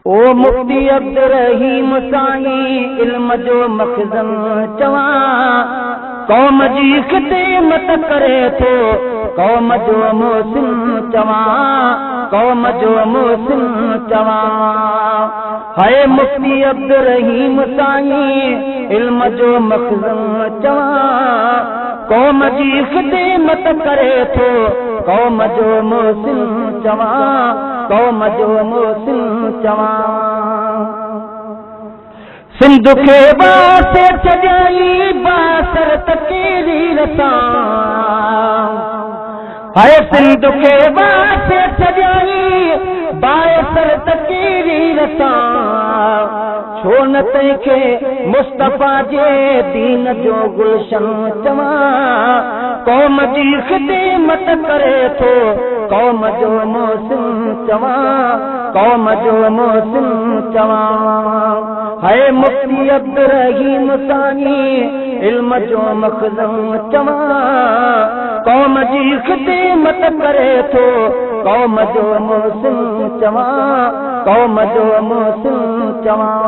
ओ मुफ्ती अब्दुर्रहीम साईं इल्म जो मखज़न चवां, क़ौम जी ख़िदमत करे थो, क़ौम जो मोहसिन चवां, क़ौम जो मोहसिन चवां। हाय मुफ्ती अब्दुर्रहीम साईं इल्म जो मखज़न चवां, क़ौम जी ख़िदमत करे थो, क़ौम जो मोहसिन चवां, क़ौम जो मोहसिन चवां। सिंध खे बासे छॾाई बासर तकेरी रसां, हाय सिंध खे बासे छॾाई बासर तकेरी रसां, छो न तंहिंखे मुस्तफ़ा जे दीन जो गुलशन चवां, क़ौम जी ख़िदमत करे थो, क़ौम जो मोहसिन चवां, क़ौम जो मोहसिन चवां। हाय मुफ्ती अब्दुर्रहीम साईं इल्म जो मखज़न चवां, क़ौम जी ख़िदमत करे थो, क़ौम जो मोहसिन चवां, क़ौम जो मोहसिन चवां।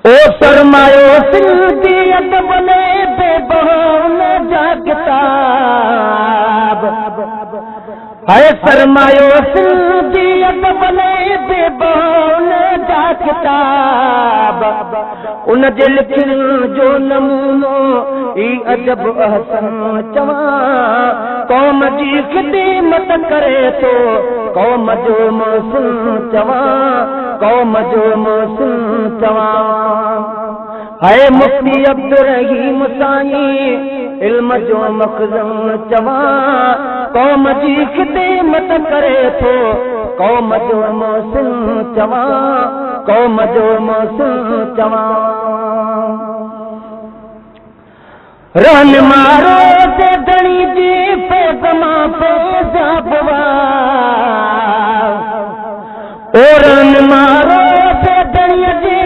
ओ सरमायो सिंधी अदब में बेबहान जा किताब, हाय सरमायो सिंधी अदब में बेबहान जा किताब, उन जे लिखण जो नमूनो ई अजब अहसन चवां, क़ौम जी ख़िदमत करे थो, क़ौम जो मोहसिन चवां, क़ौम जो मोहसिन चवां। हाय मुफ्ती अब्दुर्रहीम साईं इल्म जो मखज़न चवां, क़ौम जी ख़िदमत करे थो, क़ौम जो मोहसिन चवां, क़ौम जो मोहसिन चवां। रहनुमा रोज़ धणी जी पैग़ाम पेज़ाबवा, ओ रहनुमा रोज़ धणी जी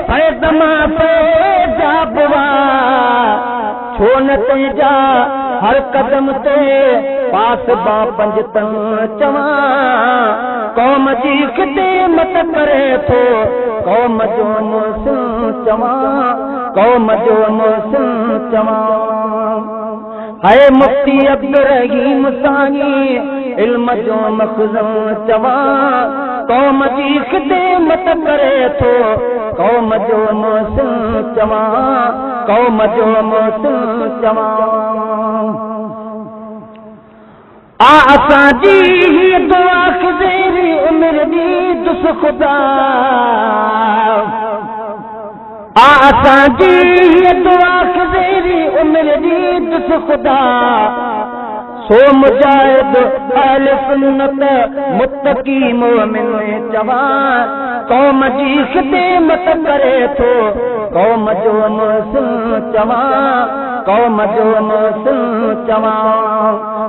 पैग़ाम पेज़ाबवा, छो न तुंहिंजा हर कदम ते पास बा पंजतन चवां, क़ौम जी ख़िदमत करे थो, क़ौम जो मोहसिन चवां, क़ौम जो मोहसिन चवां। हाय मुफ्ती अब्दुर्रहीम साईं इल्म जो मखज़न चवां, क़ौम जी ख़िदमत करे थो, क़ौम जो मोहसिन चवां, क़ौम जो मोहसिन चवां। आ असांजी दुआ ख़ुज़ेरी उमिरि दी दुस ख़ुदा, आ असांजी दुआ ख़ुज़ेरी उमिरि दी दुस ख़ुदा, सो मुजाहिद अहले सुन्नत मुत्तकी मोमिन चवां, क़ौम जी ख़िदमत करे थो, क़ौम जो मोहसिन चवां, क़ौम जो मोहसिन चवां।